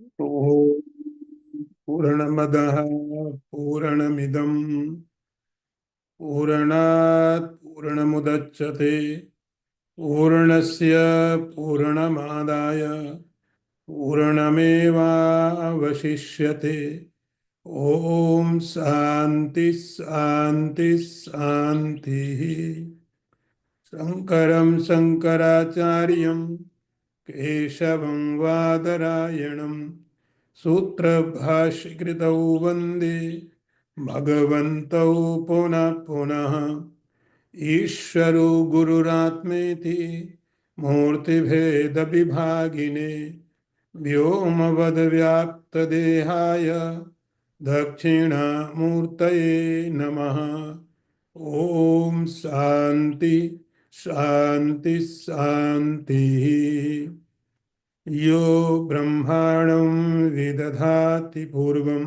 ॐ पूर्णमदः पूर्णमिदं पूर्णात् पूर्णमुदच्यते पूर्णस्य पूर्णमादाय पूर्णमेवावशिष्यते। ॐ शान्ति शान्ति शान्तिः। शङ्करं शङ्कराचार्यं केशवं वादरायणं सूत्रभाष्यकृतौ वन्दे भगवन्तौ पुनः पुनः। ईश्वरो गुरुरात्मेति मूर्तिभेदविभागिने व्योमवद्व्याप्तदेहाय दक्षिणामूर्तये नमः। ॐ शान्ति शान्ति शान्तिः। यो ब्रह्माणं विदधाति पूर्वं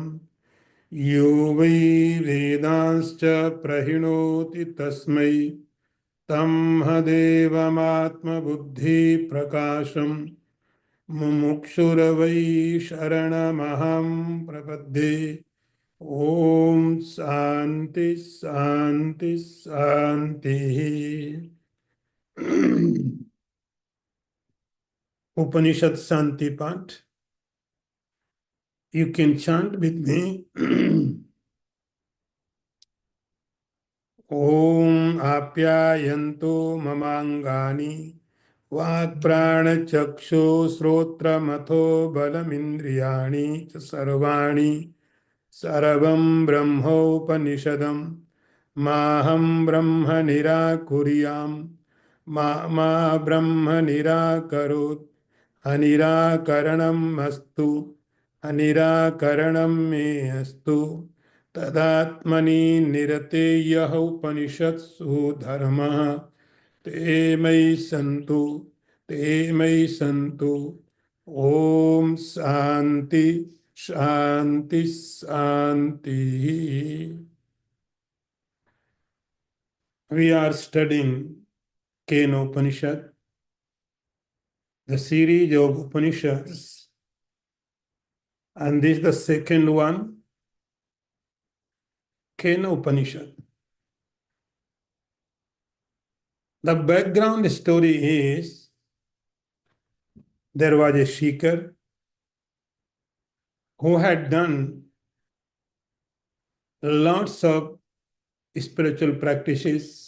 यो वै वेदांश्च प्रहिणोति तस्मै तमहदेवमात्मबुद्धिप्रकाशं मुमुक्षुर्वै शरणमहं प्रपद्ये। ॐ शान्ति शान्ति शान्तिः। Upanishad Shanti Path. You can chant with me. Om Apyayanto Mamangani Vakpranachakshus Srotramatho Balamindriyani Sarvani Sarvam Brahmopanishadam Maham Brahma Nirakuriyam Ma Brahma Nirakarut Anirakaranam Astu Anirakaranam Me Astu Tadatmani Nirateyaha Upanishatsu Dharma Te Mai Santu Te Mai Santu. Om Shanti Shanti Shanti. We are studying Kenopanishad, the series of Upanishads, and this is the second one, Kenopanishad. The background story is there was a seeker who had done lots of spiritual practices,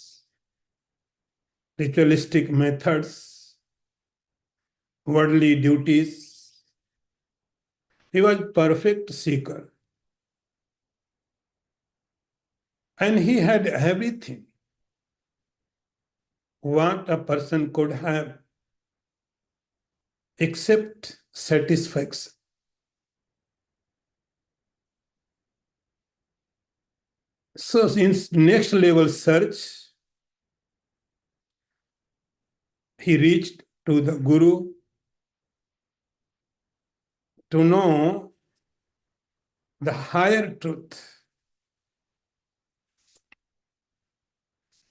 ritualistic methods, worldly duties. He was perfect seeker. And he had everything what a person could have except satisfaction. So in next level search, he reached to the Guru to know the higher truth.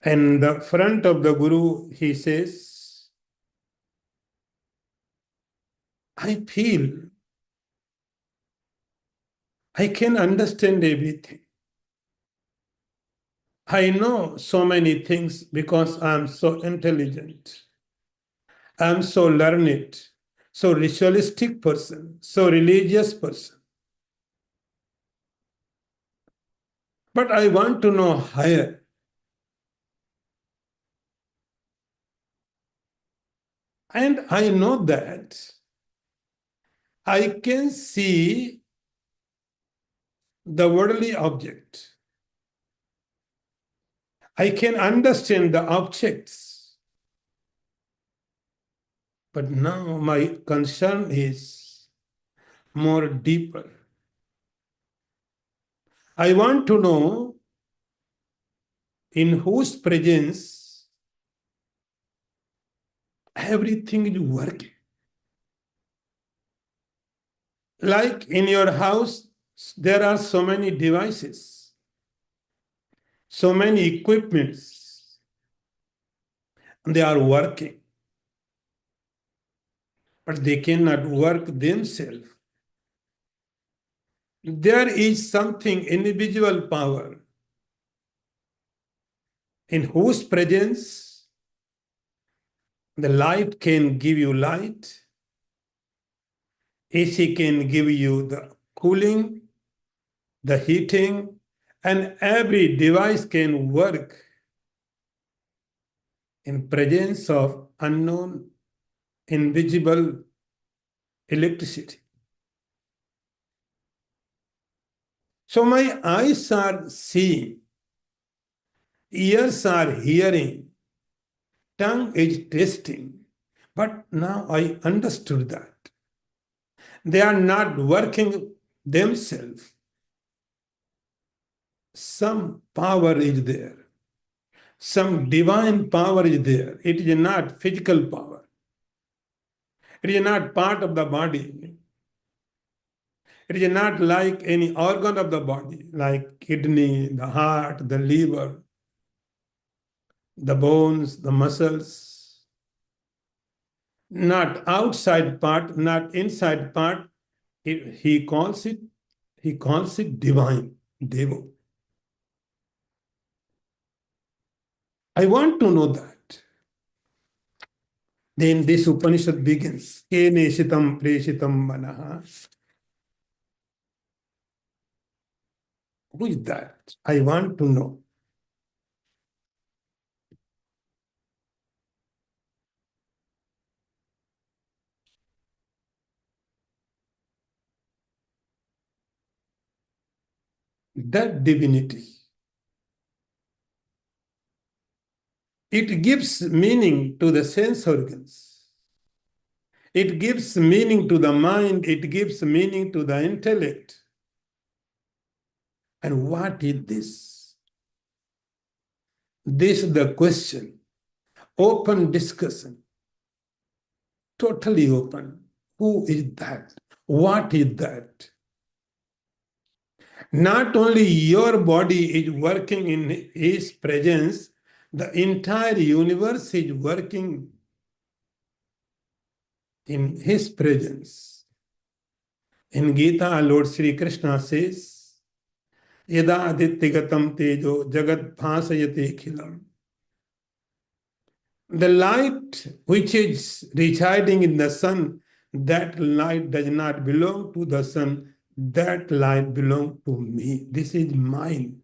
And the front of the Guru, he says, I feel I can understand everything. I know so many things because I'm so intelligent. I'm so learned, so ritualistic person, so religious person. But I want to know higher. And I know that I can see the worldly object. I can understand the objects. But now my concern is more deeper. I want to know in whose presence everything is working. Like in your house, there are so many devices, so many equipments, and they are working, but they cannot work themselves. There is something individual power in whose presence the light can give you light, AC can give you the cooling, the heating, and every device can work in presence of unknown, invisible electricity. So my eyes are seeing, ears are hearing, tongue is tasting. But now I understood that. They are not working themselves. Some power is there. Some divine power is there. It is not physical power. It is not part of the body. It is not like any organ of the body, like kidney, the heart, the liver, the bones, the muscles. Not outside part, not inside part. He calls it divine, devo. I want to know that. Then this Upanishad begins. Keneshitam preshitam manaha. Who is that? I want to know. That divinity. It gives meaning to the sense organs. It gives meaning to the mind. It gives meaning to the intellect. And what is this? This is the question. Open discussion. Totally open. Who is that? What is that? Not only your body is working in His presence, the entire universe is working in His presence. In Gita, Lord Sri Krishna says, Yada adittigatam tejo jagat bhasayate khilam. The light which is residing in the sun, that light does not belong to the sun. That light belongs to me. This is mine.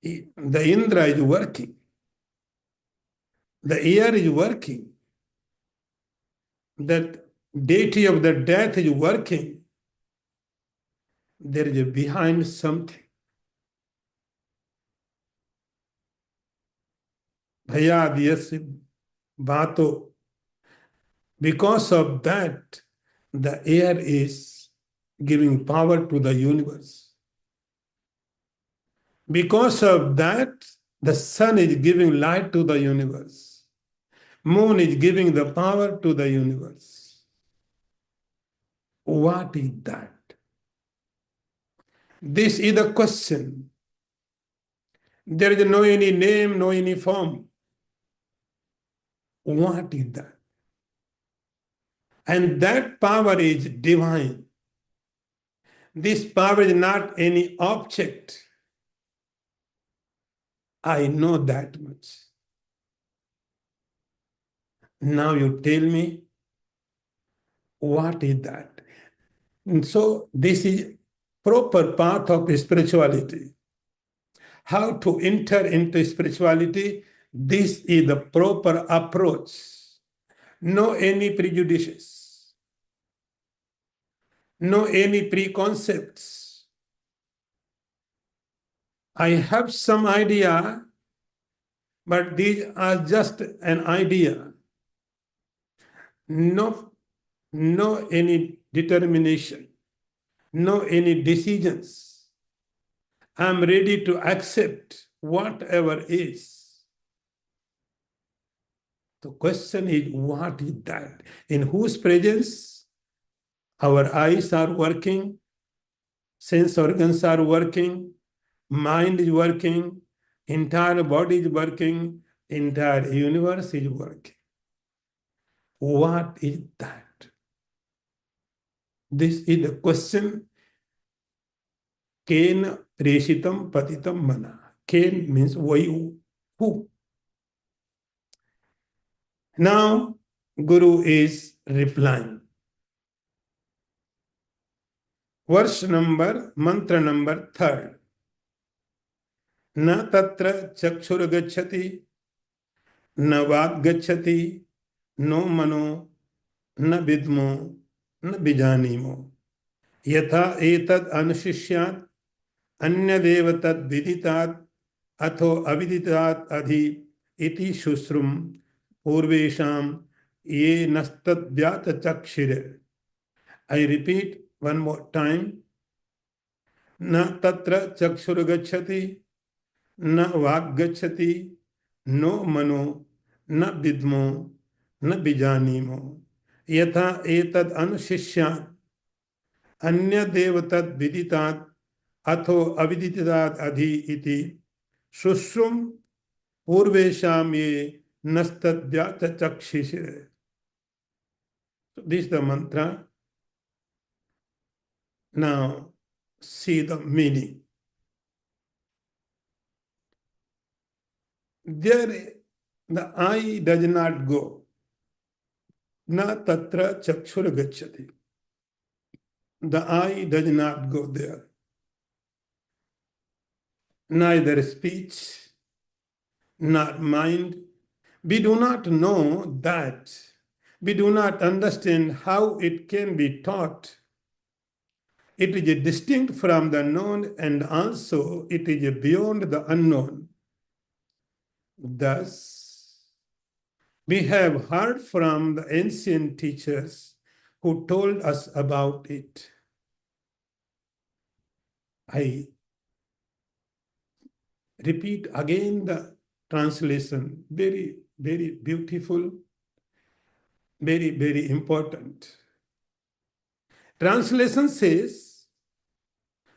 The Indra is working. The air is working. That deity of the death is working. There is a behind something. Bhayad yes bhato. Because of that, the air is giving power to the universe. Because of that, the sun is giving light to the universe. Moon is giving the power to the universe. What is that? This is the question. There is no any name, no any form. What is that? And that power is divine. This power is not any object. I know that much. Now you tell me, what is that? And so this is proper path of spirituality. How to enter into spirituality, this is the proper approach. No any prejudices, no any preconcepts. I have some idea, but these are just an idea. No any determination, no any decisions. I'm ready to accept whatever is. The question is, what is that? In whose presence our eyes are working, sense organs are working, mind is working, entire body is working, entire universe is working. What is that? This is the question. Ken preshitam patitam mana. Ken means who. Now, Guru is replying. Mantra number third. Na tatra chakshur gacchati, na vak gacchati, no mano, na vidmo, na bijanimo. Yatha etad anushishyat, अन्यदेव तद विदितात् अथो अविदितात् अधि इति शुश्रुम पूर्वेशाम ये नस्तद्व्यात चक्षिर. I repeat one more time. न तत्र चक्षुर गच्छति, न वाक् गच्छति, नो मनो, न विद्मो, न बीजानीमो. यथा एतद् अनुशिष्यात् अन्यदेव तद् विदितात् अथो अविदितात् अधि इति शुश्रुम पूर्वेशाम ये नस्तद्व्यात चक्षिष. This is the mantra. Now see the meaning. There the eye does not go. Na tatra chakshur gacchati. The eye does not go there. Neither speech nor mind. We do not know that. We do not understand how it can be taught. It is distinct from the known and also it is beyond the unknown. Thus, we have heard from the ancient teachers who told us about it. I repeat again the translation. Very, very beautiful, very, very important. Translation says,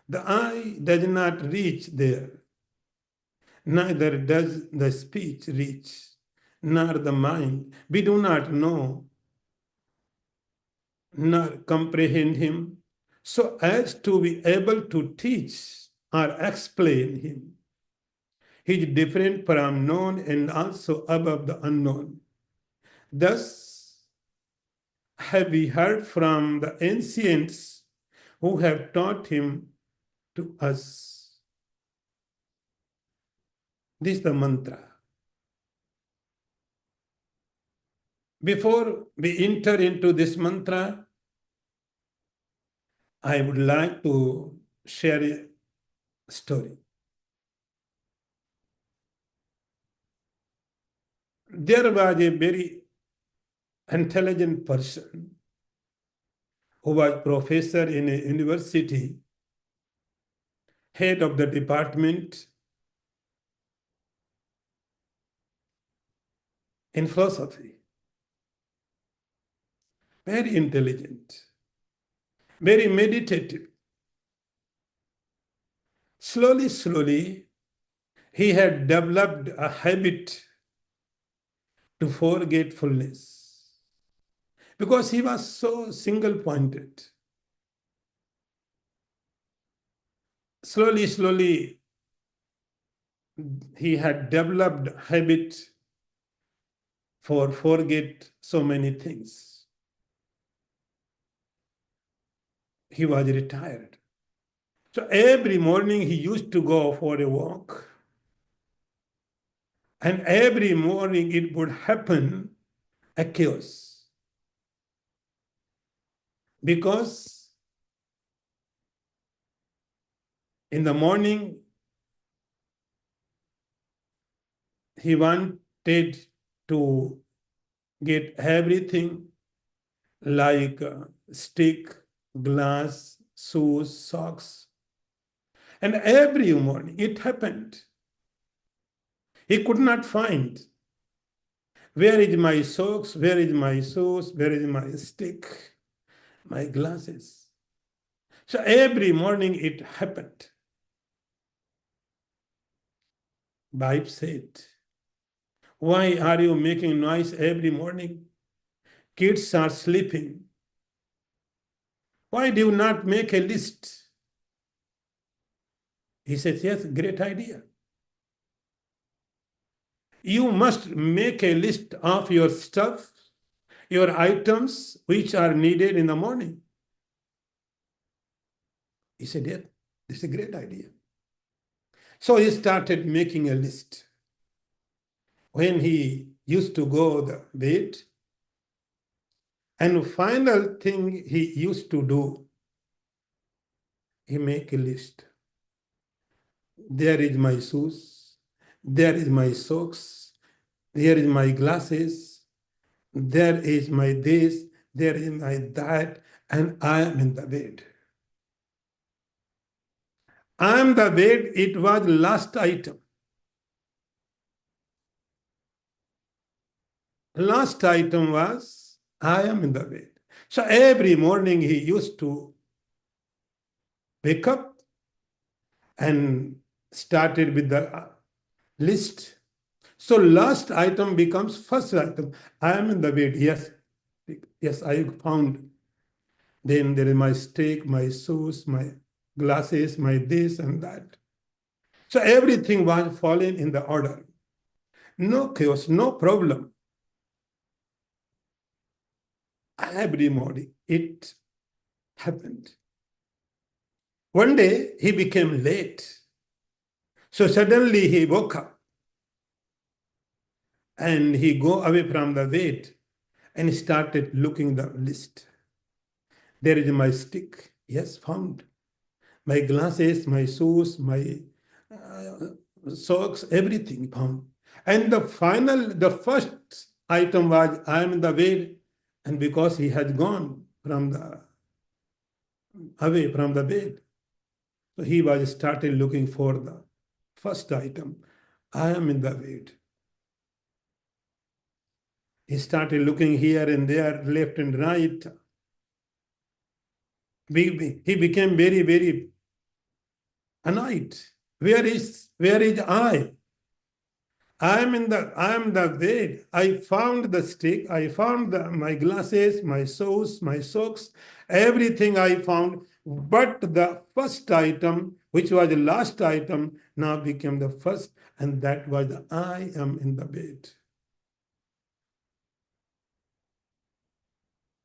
the eye does not reach there, neither does the speech reach, nor the mind. We do not know nor comprehend him so as to be able to teach or explain him. He is different from known and also above the unknown. Thus, have we heard from the ancients who have taught him to us. This is the mantra. Before we enter into this mantra, I would like to share a story. There was a very intelligent person who was professor in a university, head of the department in philosophy. Very intelligent, very meditative. Slowly, he had developed a habit to forgetfulness because he was so single-pointed. Slowly, he had developed habit for forget so many things. He was retired. So every morning he used to go for a walk. And every morning it would happen a chaos. Because in the morning, he wanted to get everything like stick, glass, shoes, socks. And every morning it happened. He could not find, where is my socks, where is my shoes, where is my stick, my glasses. So every morning it happened. Wife said, why are you making noise every morning? Kids are sleeping. Why do you not make a list? He says, yes, great idea. You must make a list of your stuff, your items which are needed in the morning. He said, yes, this is a great idea. So he started making a list. When he used to go to bed, and final thing he used to do, he make a list. There is my shoes, there is my socks, there is my glasses, there is my this, there is my that, and I am in the bed. I am the bed, it was last item. Last item was, I am in the bed. So every morning he used to wake up and started with the list. So last item becomes first item. I am in the bed. Yes, yes, I found. Then there is my steak, my shoes, my glasses, my this and that. So everything was falling in the order. No chaos, no problem. Every morning it happened. One day he became late. So suddenly he woke up and he go away from the bed and started looking the list. There is my stick. Yes, found. My glasses, my shoes, my socks, everything found. And the first item was I am in the bed, and because he had gone away from the bed, so he was started looking for the first item. I am in the bed. He started looking here and there, left and right. He became very, very annoyed. Where is I? I am the bed. I found the stick. I found my glasses, my shoes, my socks, everything I found. But the first item, which was the last item, now became the first, and that was I am in the bed.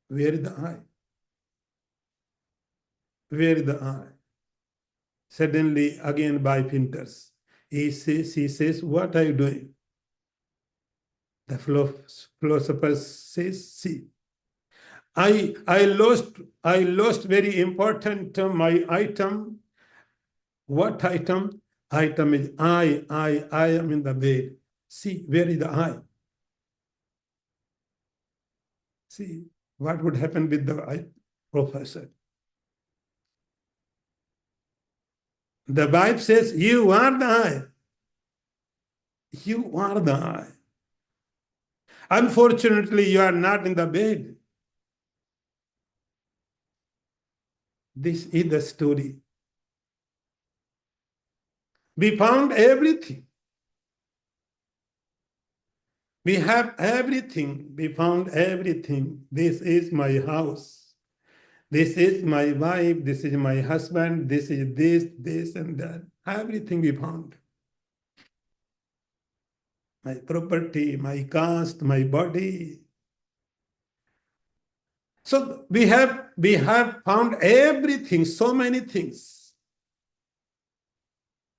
Where is the I? Where is the I? Suddenly, again by Pinters, he says, what are you doing? The philosopher says, see, I lost very important my item. What item? Item is I am in the bed. See, where is the I? See, what would happen with the I, professor? The Bible says, you are the I. You are the I. Unfortunately, you are not in the bed. This is the story. We found everything. We have everything. We found everything. This is my house. This is my wife. This is my husband. This is this, and that. Everything we found. My property, my caste, my body. So we have found everything, so many things.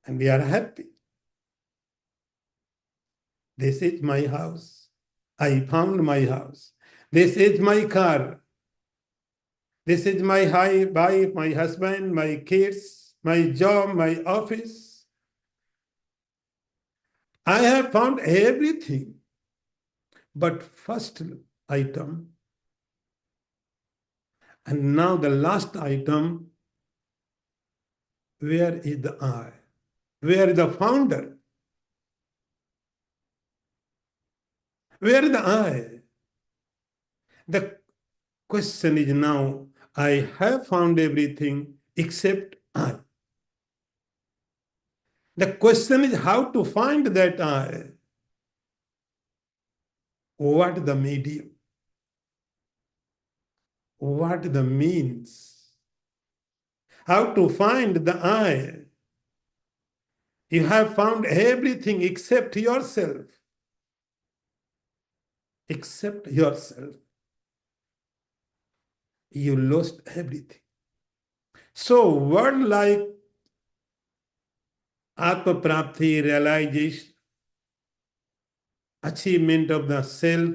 And we are happy. This is my house. I found my house. This is my car. This is my wife, my husband, my kids, my job, my office. I have found everything. But first item, and now the last item, where is the I? Where is the founder? Where is the I? The question is now, I have found everything except I. The question is how to find that I. What the medium? What the means? how to find the I. You have found everything except yourself. Except yourself. You lost everything. So word like Atma Prapti, realization, achievement of the self,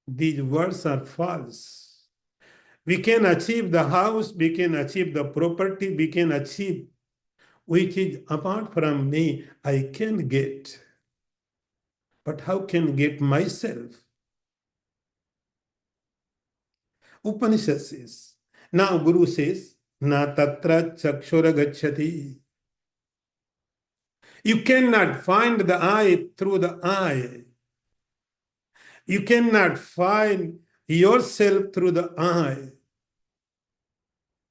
these words are false. We can achieve the house, we can achieve the property, we can achieve which is apart from me, I can get. But how can get myself? Upanishad says. Now Guru says, Na tatra chakshura gacchati. You cannot find the I through the I. You cannot find yourself through the I.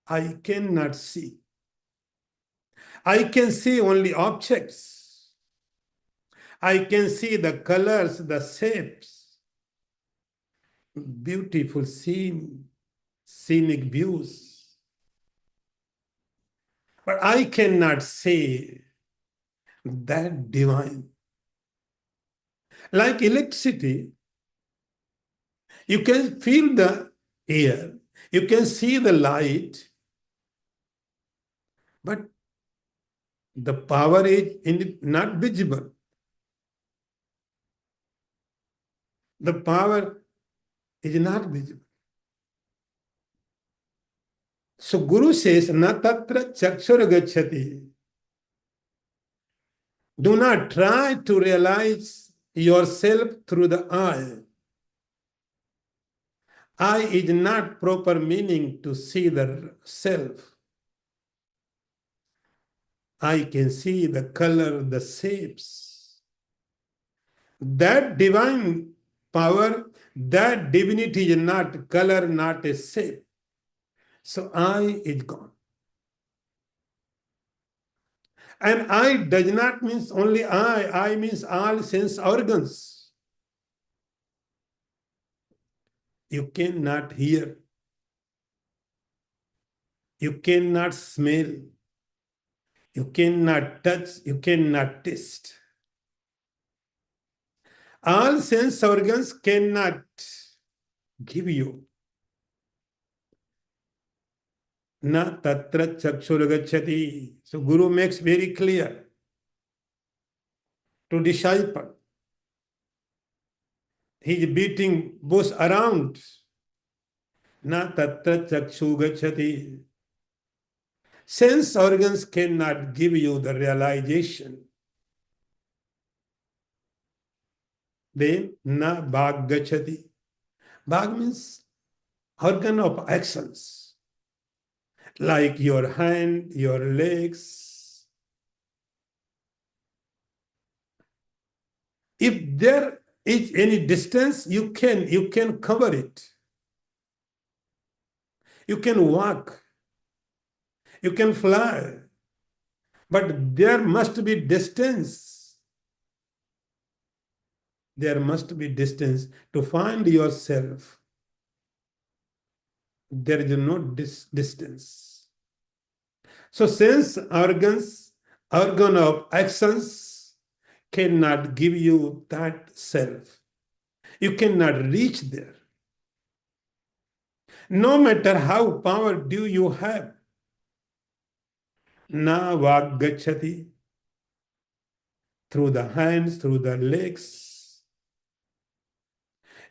I cannot see. I can see only objects. I can see the colors, the shapes, beautiful scene, scenic views. But I cannot say that divine. Like electricity, you can feel the air, you can see the light, but the power is not visible. The power is not visible. So Guru says, Na tatra chakshura gacchati. Do not try to realize yourself through the I. I is not proper meaning to see the self. I can see the color, the shapes. That divine power, that divinity is not color, not a shape. So I is gone. And I does not mean only I means all sense organs. You cannot hear. You cannot smell. You cannot touch. You cannot taste. All sense organs cannot give you. Na tatra chakshura gacchati. So Guru makes very clear to disciple. He is beating bush around. Na tatra chakshu gacchati. Sense organs cannot give you the realization. Then na bhag gacchati. Bhag means organ of actions. Like your hand, your legs. If there is any distance, you can cover it. You can walk. You can fly. But there must be distance. There must be distance to find yourself. There is no distance. So sense organs, organ of actions cannot give you that self. You cannot reach there. No matter how power do you have. Na vag gacchati. Through the hands, through the legs.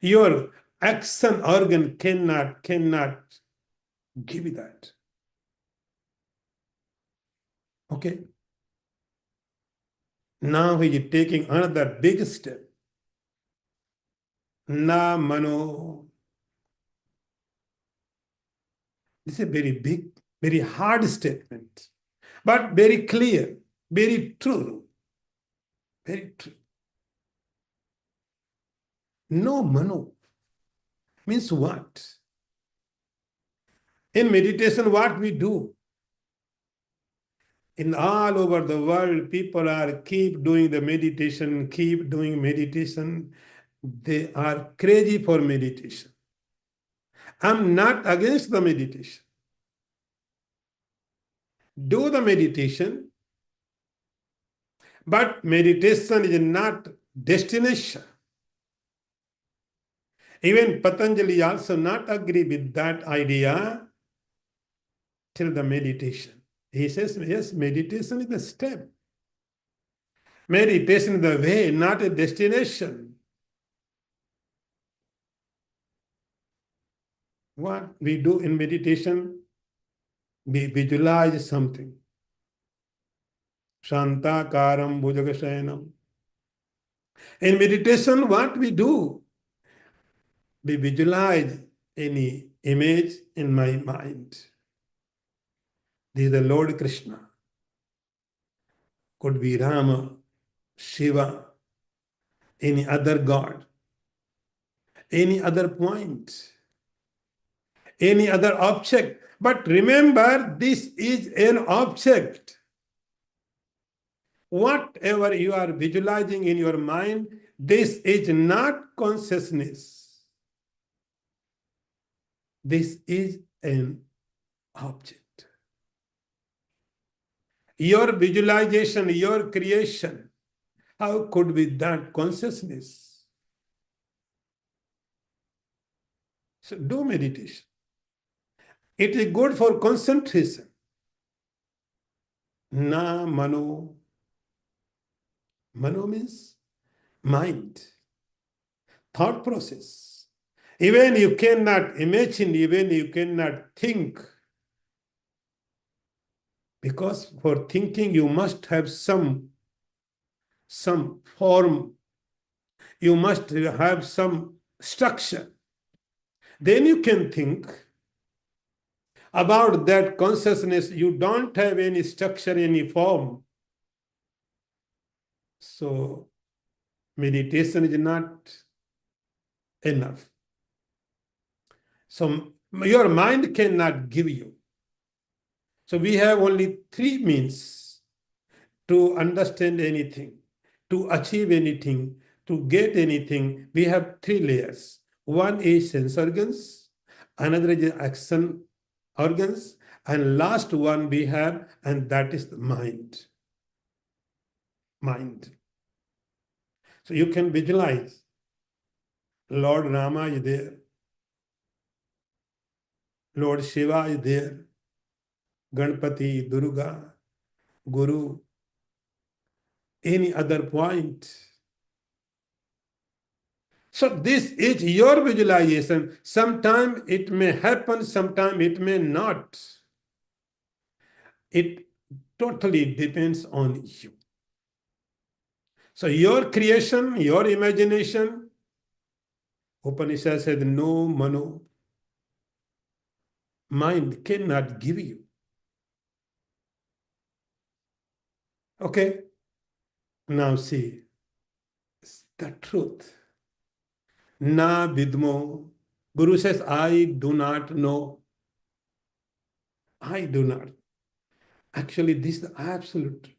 Your action organ cannot give you that. Okay? Now he is taking another big step. Na mano. This is a very big, very hard statement, but very clear, very true. Very true. No mano means what? In meditation, what we do? In all over the world, people are keep doing the meditation, keep doing meditation. They are crazy for meditation. I'm not against the meditation. do the meditation, but meditation is not destination. Even Patanjali also not agree with that idea till the meditation. He says, yes, meditation is the step. Meditation is the way, not a destination. What we do in meditation, we visualize something. Shantakaram bhujagasayanam. In meditation, what we do? We visualize any image in my mind. This is the Lord Krishna. Could be Rama, Shiva, any other god, any other point, any other object. But remember, this is an object. Whatever you are visualizing in your mind, this is not consciousness. This is an object. Your visualization, your creation, how could be that consciousness? So do meditation. It is good for concentration. Na mano. Mano means mind, thought process. Even you cannot imagine, even you cannot think. Because for thinking, you must have some form. You must have some structure. Then you can think about that consciousness. You don't have any structure, any form. So meditation is not enough. So your mind cannot give you. So we have only three means to understand anything, to achieve anything, to get anything. We have three layers. One is sense organs, another is action organs, and last one we have, and that is the mind. Mind. So you can visualize Lord Rama is there, Lord Shiva is there, Ganpati, Durga, Guru, any other point. So this is your visualization. Sometimes it may happen, sometimes it may not. It totally depends on you. So your creation, your imagination, Upanishad said, no mano. Mind cannot give you. Okay? Now see, it's the truth. Na vidmo. Guru says, I do not know. I do not. Actually, this is the absolute truth.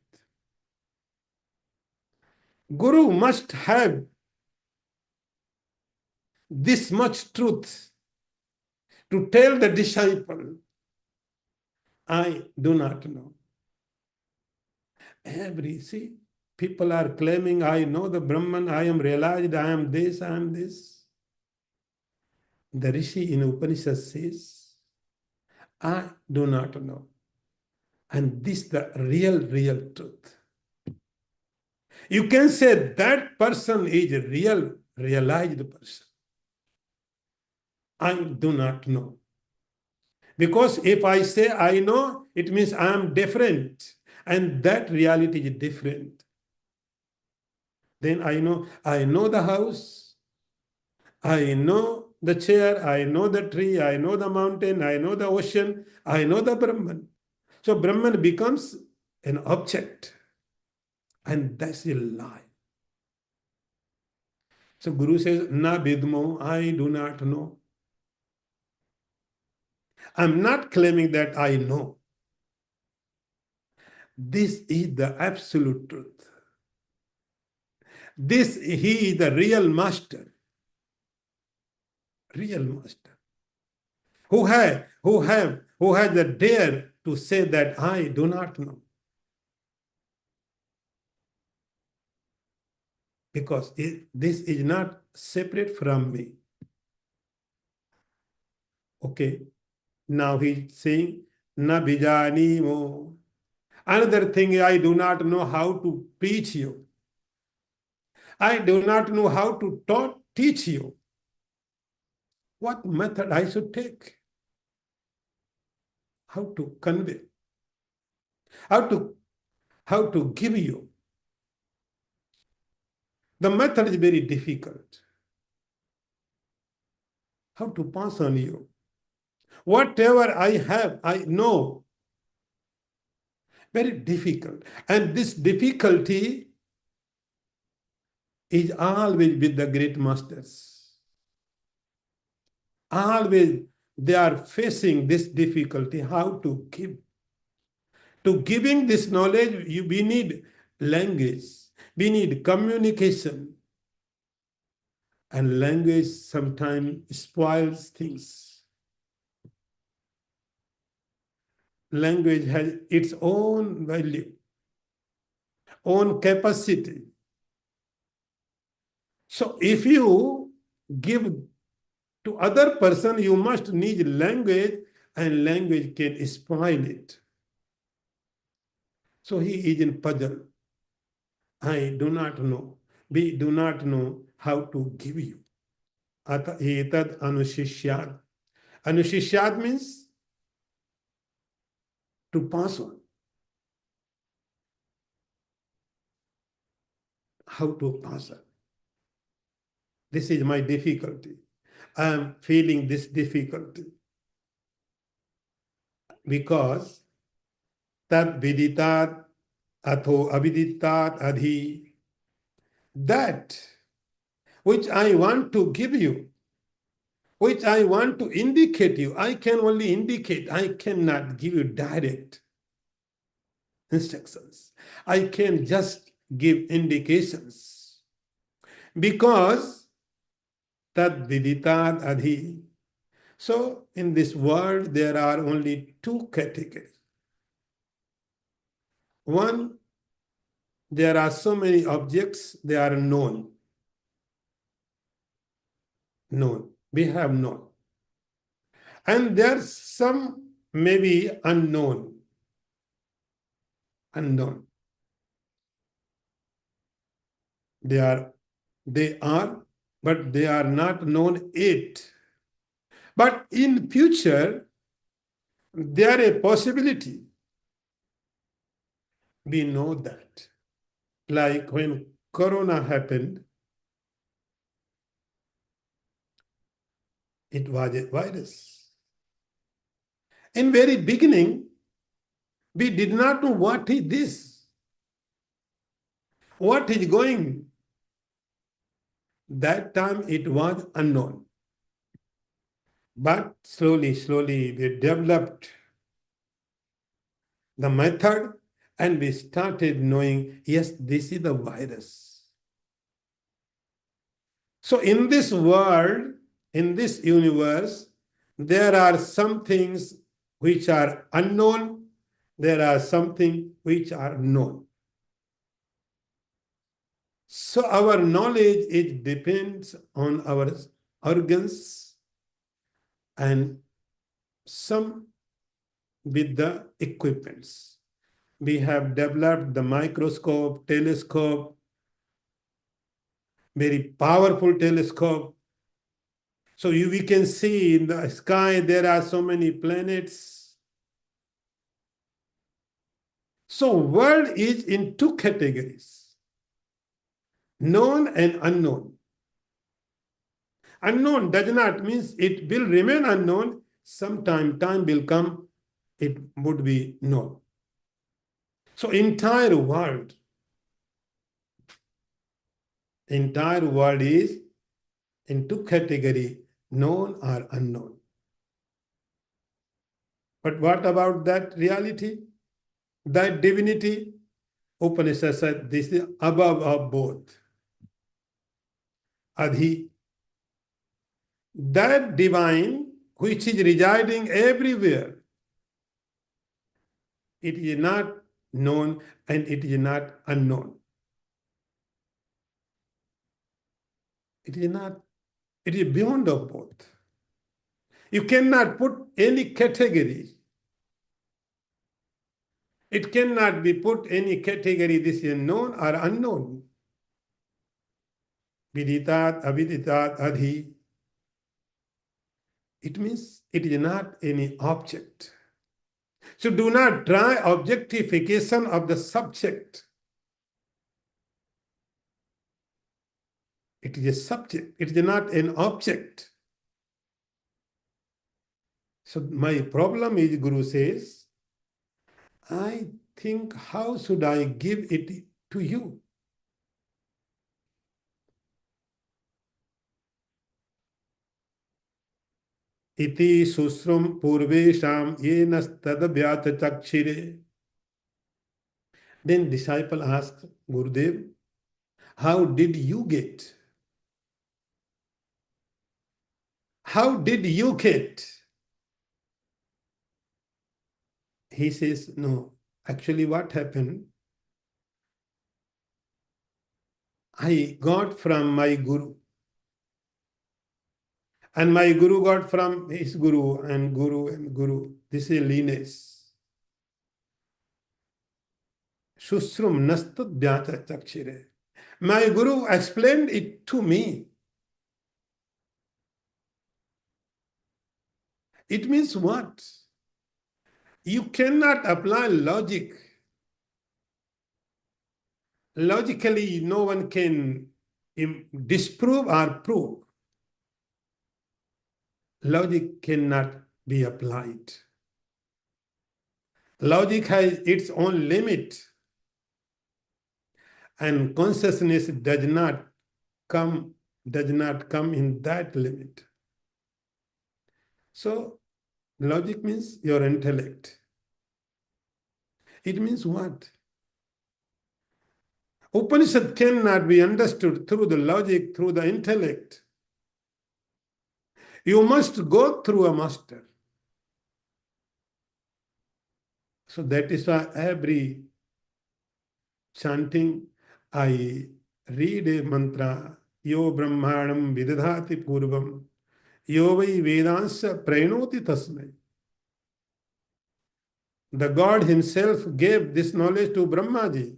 Guru must have this much truth to tell the disciple, I do not know. See, people are claiming, I know the Brahman, I am realized, I am this, I am this. The Rishi in Upanishad says, I do not know. And this is the real truth. You can say that person is a realized person. I do not know. Because if I say I know, it means I am different. And that reality is different. Then I know the house, I know the chair, I know the tree, I know the mountain, I know the ocean, I know the Brahman. So Brahman becomes an object. And that's a lie. So Guru says, na vidmo, I do not know. I'm not claiming that I know. This is the absolute truth. He is the real master. Real master. Who has the dare to say that I do not know. Because this is not separate from me. Okay. Now he's saying, na bijani mo. Another thing, I do not know how to preach you. I do not know how to teach you. What method I should take? How to convey? How to give you? The method is very difficult. How to pass on you? Whatever I have, I know. Very difficult. And this difficulty is always with the great masters. Always they are facing this difficulty, how to give. To giving this knowledge, we need language, we need communication. And language sometimes spoils things. Language has its own value, own capacity. So if you give to other person, you must need language, and language can spoil it. So he is in puzzle. I do not know. We do not know how to give you. Etad anushishyad. Anushishyad means to pass on. How to pass on. This is my difficulty. I am feeling this difficulty. Because tad viditat atho aviditat adhi. That which I want to give you, which I want to indicate you, I can only indicate. I cannot give you direct instructions. I can just give indications. Because tad viditat adhi. So in this world, there are only two categories. One, there are so many objects, they are known. Known. We have known. And there's some maybe unknown. Unknown. They are, but they are not known yet. But in future, there is a possibility. We know that. Like when Corona happened, it was a virus. In very beginning, we did not know what is this, what is going. That time it was unknown. But slowly, slowly we developed the method and we started knowing, yes, this is the virus. So in this world, in this universe, there are some things which are unknown, there are something which are known. So our knowledge, it depends on our organs and some with the equipments. We have developed the microscope, telescope, very powerful telescope. So we can see in the sky, there are so many planets. So world is in two categories, known and unknown. Unknown does not mean it will remain unknown. Sometime time will come, it would be known. So entire world is in two categories, known or unknown. But what about that reality? That divinity? Upanishad said this is above of both. Adhi. That divine which is residing everywhere. It is not known and it is not unknown. It is not, it is beyond of both. You cannot put any category. It cannot be put any category, this is known or unknown. Viditat, aviditat, adhi. It means it is not any object. So do not try objectification of the subject. It is a subject. It is not an object. So my problem is, Guru says, I think, how should I give it to you? Iti susrum purvesham yenastad vyat chakshire. Then disciple asked Gurudev, how did you get? How did you get? He says, no, actually what happened? I got from my Guru. And my Guru got from his Guru and Guru and Guru. This is lineage. Shusrum nastat vyata chakshire. My Guru explained it to me. It means what? You cannot apply logic. Logically, no one can disprove or prove. Logic cannot be applied. Logic has its own limit, and consciousness does not come in that limit. So logic means your intellect. It means what? Upanishad cannot be understood through the logic, through the intellect. You must go through a master. So that is why every chanting, I read a mantra, Yo Brahmanam Vidadhati Purvam, Yo Vai Vedansya Pranoti Tasmai. The God himself gave this knowledge to Brahmaji.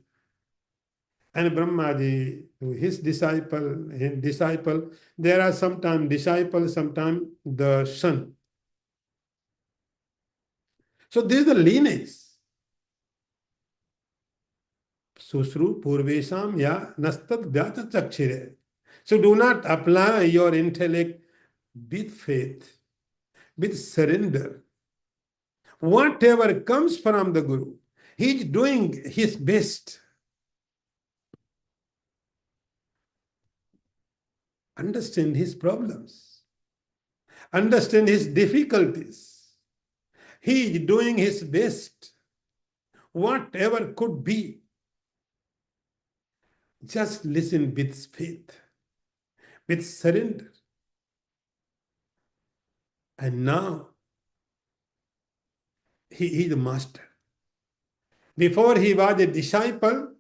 And Brahmaji, to his disciple, there are sometimes disciples, sometimes the son. So this is the lineage. Susru Purvesham Ya Nastat Vyata Chakshire. So do not apply your intellect with faith, with surrender. Whatever comes from the Guru, he is doing his best. Understand his problems. Understand his difficulties. He is doing his best. Whatever could be. Just listen with faith, with surrender. And now, he is the master. Before he was a disciple,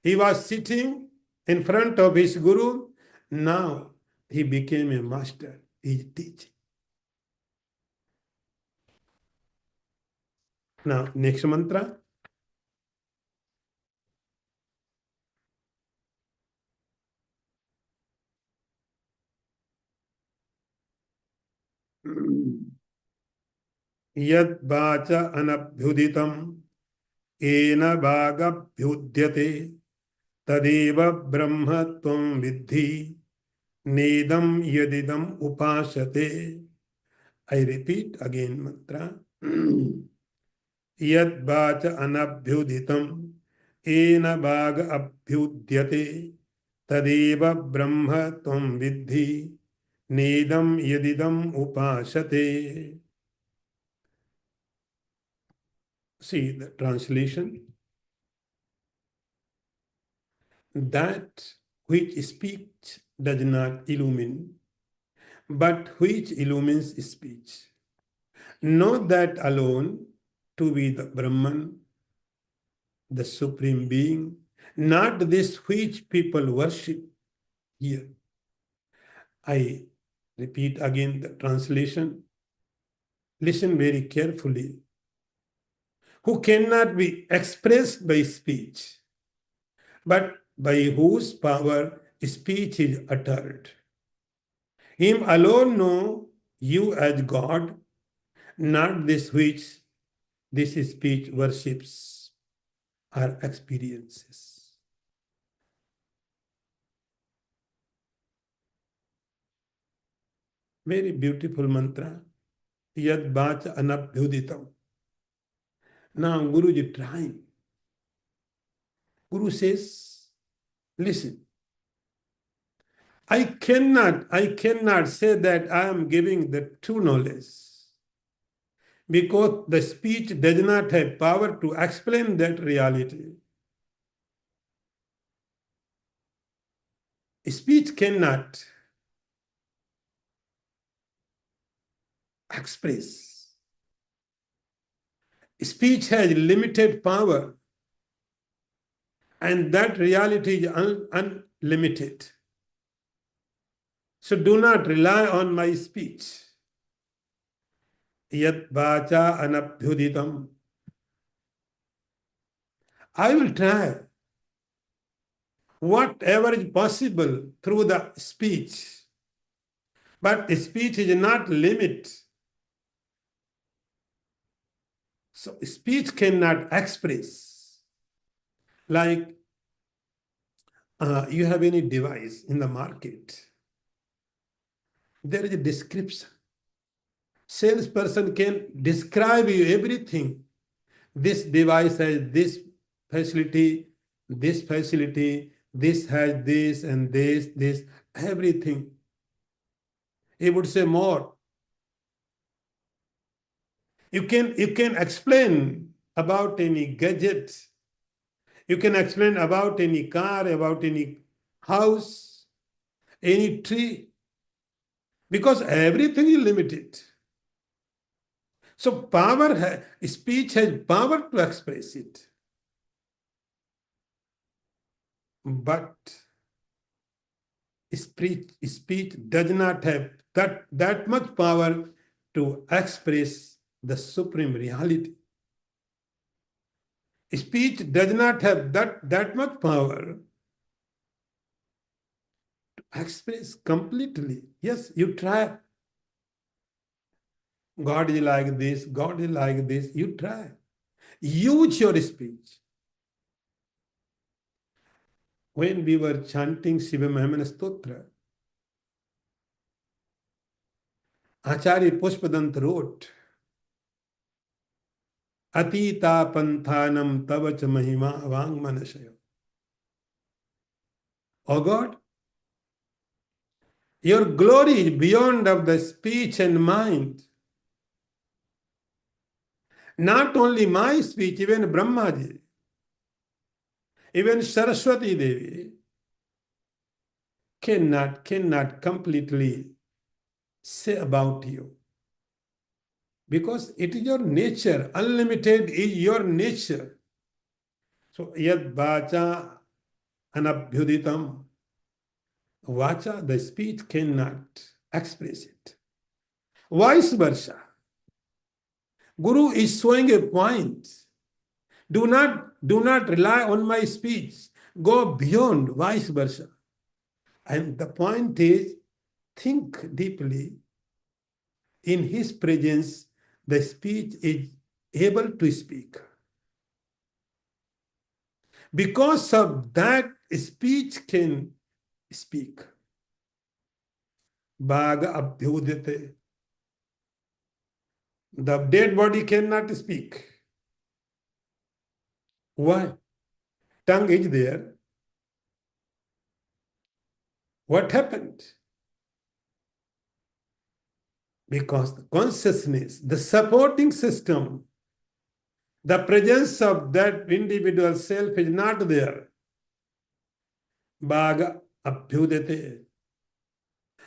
he was sitting in front of his Guru. Now, he became a master. He is teaching. Now, next mantra. Yad vacha anabhyuditam ena bhagabhyudyate tadeva brahma tvam vidhi nedam yadidam upasate. I repeat again mantra. Yad vacha anabhyuditam ena bhagabhyudyate tadeva brahma tvam vidhi nedam yadidam upasate. See the translation. That which speech does not illumine, but which illumines speech. Know that alone, to be the Brahman, the Supreme Being, not this which people worship here. I repeat again the translation. Listen very carefully. Who cannot be expressed by speech, but by whose power speech is uttered. Him alone know you as God, not this which this speech worships or experiences. Very beautiful mantra. Yad vacha anabhyuditam. Now Guru is trying. Guru says, listen, I cannot say that I am giving the true knowledge because the speech does not have power to explain that reality. Speech cannot express. Speech has limited power, and that reality is unlimited. So do not rely on my speech. Yat vacha anabhyuditam. I will try whatever is possible through the speech. But speech is not limit. So speech cannot express. Like you have any device in the market. There is a description. Salesperson can describe you everything. This device has this facility, this has this and this, everything. He would say more. You can explain about any gadget. You can explain about any car, about any house, any tree, because everything is limited. So speech has power to express it. But speech does not have that much power to express the supreme reality. Speech does not have that much power to express completely. Yes, you try. God is like this, God is like this. You try. Use your speech. When we were chanting Shiva Mahimana Stotra, Acharya Pushpadant wrote, Atita panthanam tavacha mahima vang manasaya. Oh God, your glory is beyond of the speech and mind. Not only my speech, even Brahmaji, even Saraswati Devi cannot completely say about you. Because it is your nature. Unlimited is your nature. So, yad vacha anabhyuditam. Vacha, the speech cannot express it. Vice versa. Guru is showing a point. Do not rely on my speech. Go beyond, vice versa. And the point is, think deeply. In his presence, the speech is able to speak. Because of that, speech can speak. Bhaga abhyudite. The dead body cannot speak. Why? Tongue is there. What happened? Because the consciousness, the supporting system, the presence of that individual self is not there. Bhaga abhyudate.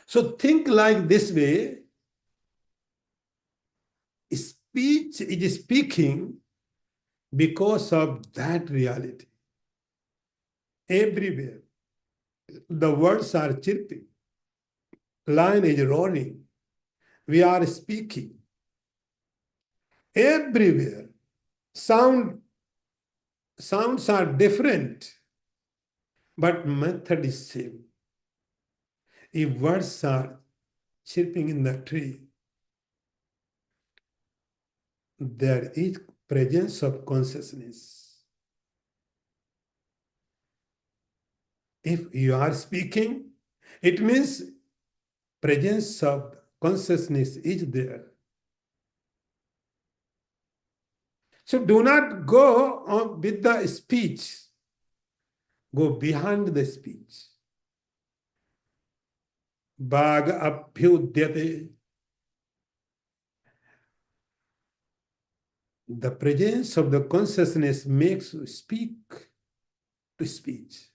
So think like this way. Speech is speaking Because of that reality, everywhere the words are chirping, lion is roaring, we are speaking. Everywhere sounds are different, but method is same. If words are chirping in the tree, there is presence of consciousness. If you are speaking, it means presence of consciousness is there. So do not go on with the speech. Go behind the speech. Bhag abhyudyate. The presence of the consciousness makes you speak to speech.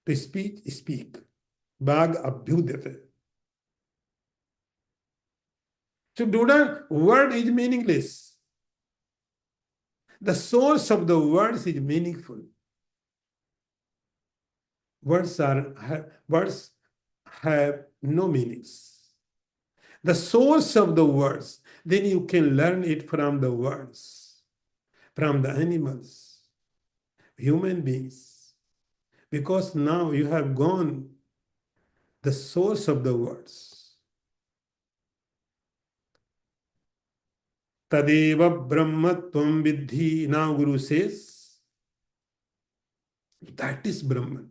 To speech, speak. Bhag abhyudyate. So do not, word is meaningless. The source of the words is meaningful. Words have no meanings. The source of the words, then you can learn it from the words, from the animals, human beings. Because now you have gone the source of the words. Tadeva Brahma Tvam Vidhi. Now Guru says, that is Brahman.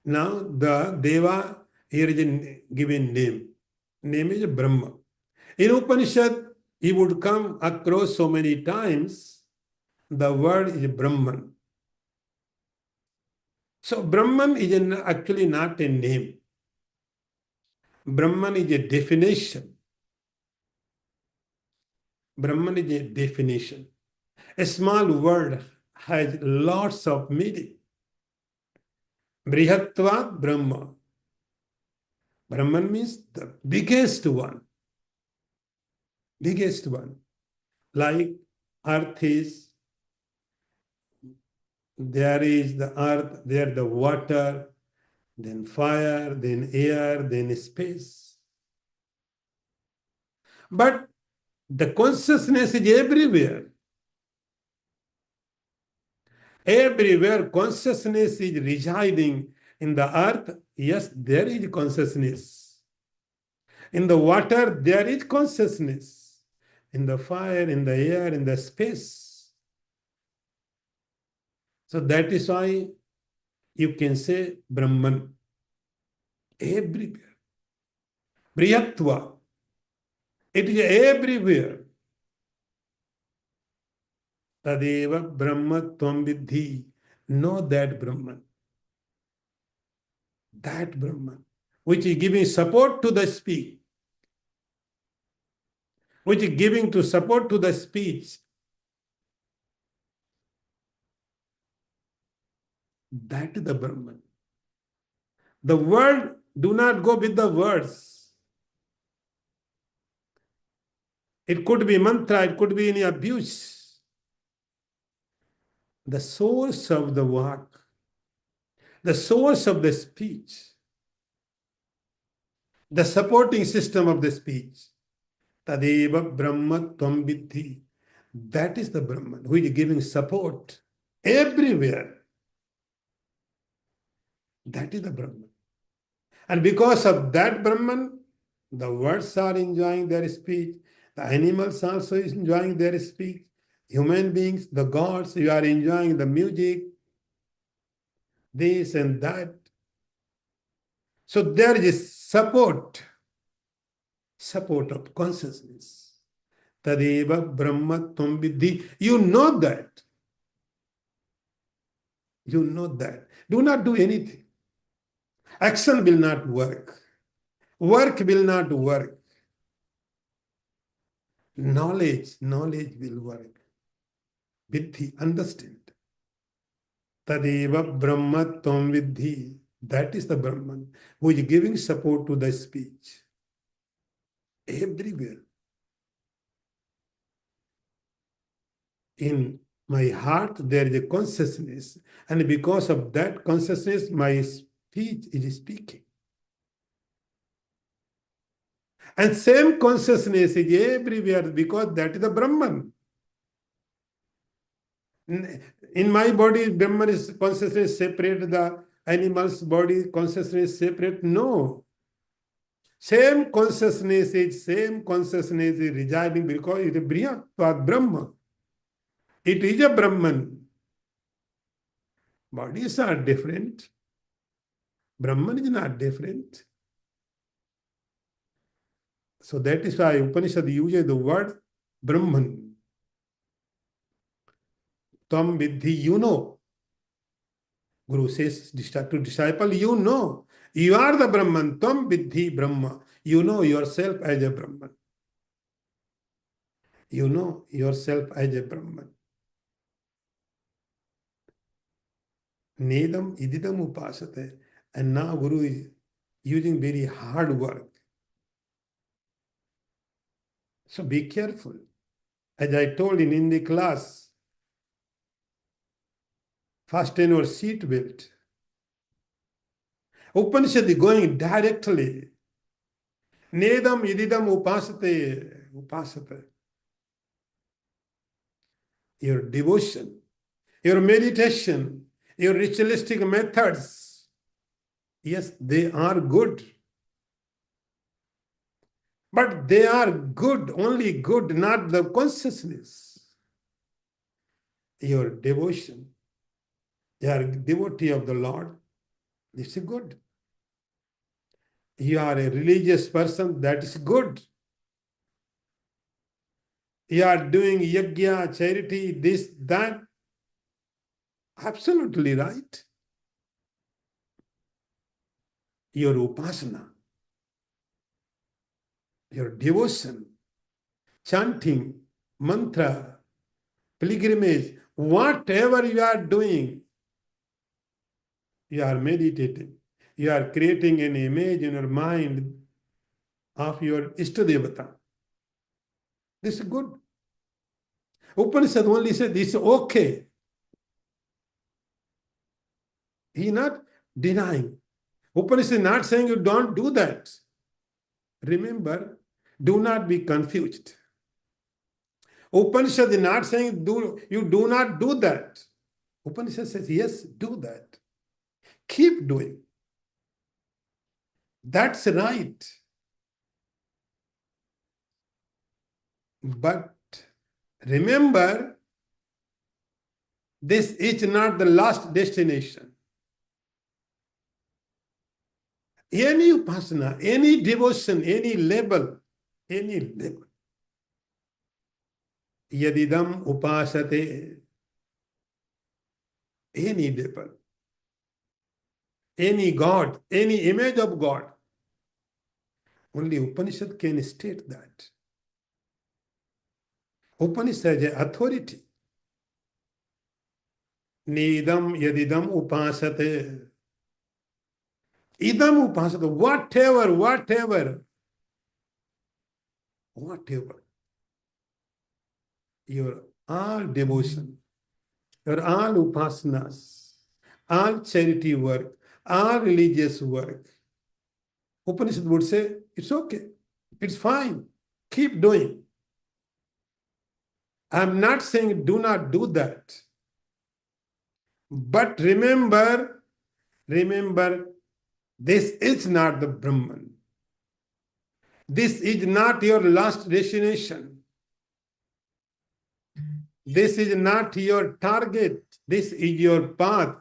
Now the Deva, here is a given name. Name is Brahma. In Upanishad, he would come across so many times, the word is Brahman. So Brahman is actually not a name. Brahman is a definition. Brahman is a definition. A small word has lots of meaning. Brihatvat Brahma. Brahman means the biggest one. Biggest one. Like earth is, there is the earth, there the water, then fire, then air, then space. But the consciousness is everywhere. Everywhere consciousness is residing. In the earth, yes, there is consciousness. In the water, there is consciousness. In the fire, in the air, in the space. So that is why you can say Brahman. Everywhere. Briyatva. It is everywhere. Tadeva Brahma Tvam Vidhi. Know that Brahman. That Brahman, which is giving support to the speech, which is giving to support to the speech. That is the Brahman. The word, do not go with the words. It could be mantra, it could be any abuse. The source of the word, the source of the speech, the supporting system of the speech. Tadeva Brahma Tvam Vidhi. That is the Brahman who is giving support everywhere. That is the Brahman. And because of that Brahman, the words are enjoying their speech. The animals also is enjoying their speech. Human beings, the gods, you are enjoying the music, this and that. So there is support of consciousness. Tadeva Brahma Tvam Vidhi. You know that. You know that. Do not do anything. Action will not work. Work will not work. Knowledge will work. Vidhi, understand. Tadeva Brahma Tvam Vidhi. That is the Brahman who is giving support to the speech. Everywhere. In my heart, there is a consciousness. And because of that consciousness, my speech is speaking. And same consciousness is everywhere because that is the Brahman. In my body, Brahman is consciousness separate, the animal's body consciousness separate. No. Same consciousness is residing because it is Brihatvat Brahma. It is a Brahman. Bodies are different. Brahman is not different. So that is why Upanishad uses the word Brahman. Tam vidhi, you know. Guru says to disciple, you know. You are the Brahman. Tam vidhi Brahma. You know yourself as a Brahman. You know yourself as a Brahman. Nedam ididam upasate. And now Guru is using very hard work. So be careful. As I told in the class, fasten your seat belt. Upanishad is going directly. Nedam ididam upasate. Upasate. Your devotion, your meditation, your ritualistic methods, yes, they are good. But they are good, only good, not the consciousness. Your devotion, you are a devotee of the Lord, this is good. You are a religious person, that is good. You are doing yajna, charity, this, that, absolutely right. Your upasana, your devotion, chanting, mantra, pilgrimage, whatever you are doing, you are meditating. You are creating an image in your mind of your Ishtadevata. This is good. Upanishad only said this is okay. He is not denying. Upanishad is not saying you don't do that. Remember, do not be confused. Upanishad is not saying you do not do that. Upanishad says, yes, do that. Keep doing. That's right. But remember, this is not the last destination. Any upasana, any devotion, any level, yadidam upasate, any level, any God, any image of God, only Upanishad can state that. Upanishad has authority. Nidam yadidam upasate. Idam upasate. Whatever. Your all devotion, your all upasanas, all charity work, all religious work, Upanishad would say, it's okay, it's fine, keep doing. I'm not saying do not do that. But remember, this is not the Brahman. This is not your last destination. This is not your target. This is your path.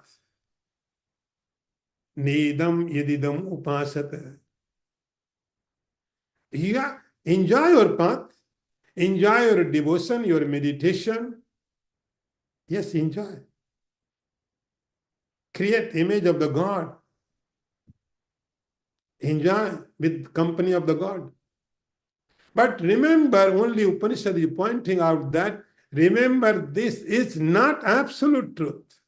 Nidam yadidam upasata. Yeah, enjoy your path. Enjoy your devotion, your meditation. Yes, enjoy. Create image of the God. Enjoy with company of the God. But remember, only Upanishad is pointing out that, remember, this is not absolute truth.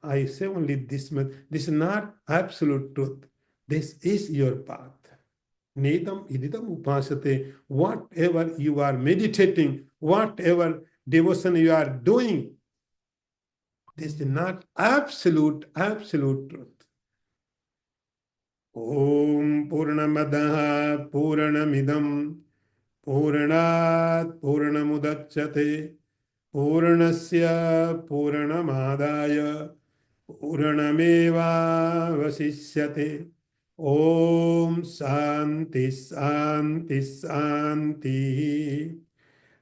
I say only this much. This is not absolute truth. This is your path. Nedam ididam upasate. Whatever you are meditating, whatever devotion you are doing, this is not absolute truth. Om Purnamadah Purnamidam Purnat Purnamudachyate Purnasya Purnamadaya Purnameva Vasishyate. Om Shanti Shanti Shanti.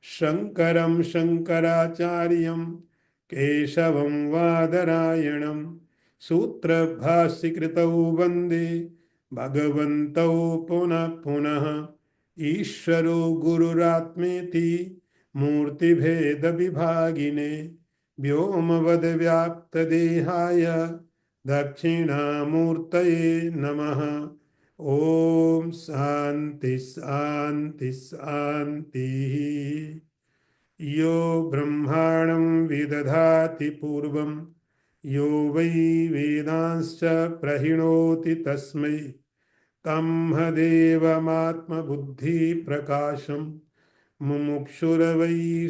Shankaram Shankaracharyam Keshavam Vadarayanam Sutra Bhasikritau Vande Bhagavantau Punah Punah Ishvaro Gururatmeti Murti Bheda Vibhagine Vyomavad Vyapta Dehaya Dakshina Namaha. Om Shanti Shanti Shanti. Yo Brahmanam Vidadhati Purvam Yo Vai Vedanscha Prahinoti Tasmai Tamhadevamatma Buddhi Prakasham Mumukshura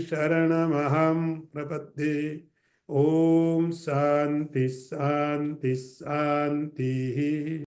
Sharanamaham Prapadde. Om Shanti Shanti Shanti.